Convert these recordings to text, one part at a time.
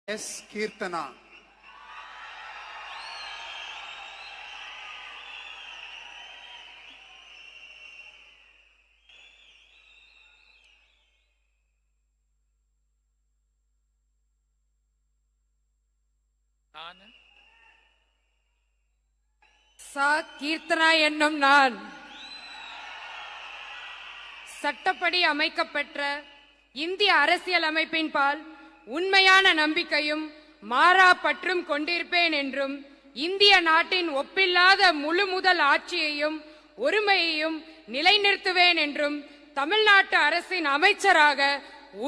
S Keerthana. சா கீர்த்தனா என்னும் நான் சட்டப்படி அமைக்கப்பெற்ற இந்திய அரசியல் அமைப்பின் பால் உண்மையான நம்பிக்கையும் மாறா பற்றும் கொண்டிருப்பேன் என்றும் இந்திய நாட்டின் ஒப்பில்லாத முழு முதல் ஆட்சியையும் ஒருமையையும் நிலைநிறுத்துவேன் என்றும் தமிழ்நாட்டு அரசின் அமைச்சராக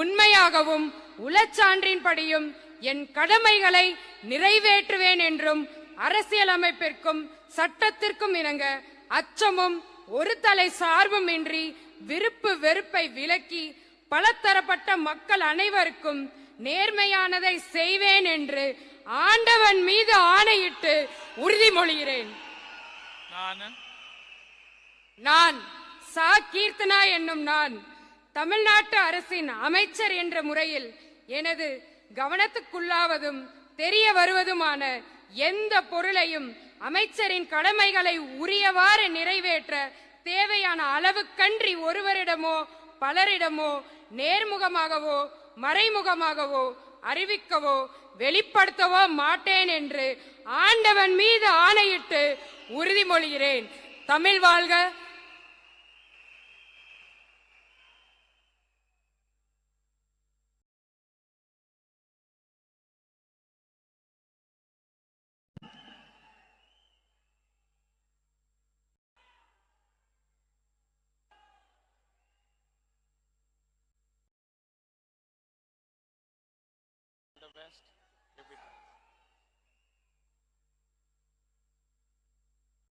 உண்மையாகவும் உளச்சான்றின்படியும் என் கடமைகளை நிறைவேற்றுவேன் என்றும் அரசியலமைப்பிற்கும் சட்டத்திற்கும் இணங்க அச்சமும் ஒரு தலை சார்பும் இன்றி விருப்பு வெறுப்பை விலக்கி பலதரப்பட்ட மக்கள் அனைவருக்கும் நேர்மையானதை செய்வேன் என்று ஆண்டவன் மீது ஆணையிட்டு உறுதிமொழிகிறேன். நான் சா கீர்த்தனா என்னும் நான் தமிழ்நாட்டு அரசின் அமைச்சர் என்ற முறையில் எனது கவனத்துக்குள்ளாவதும் தெரிய வருவதுமான எந்த பொருளையும் அமைச்சரின் கடமைகளை உரியவாறு நிறைவேற்ற தேவையான அளவுக்கன்றி ஒருவரிடமோ பலரிடமோ நேர்முகமாகவோ மறைமுகமாகவோ அறிவிக்கவோ வெளிப்படுத்தவோ மாட்டேன் என்று ஆண்டவன் மீது ஆணையிட்டு உறுதிமொழிகிறேன். தமிழ் வாழ்க. The best.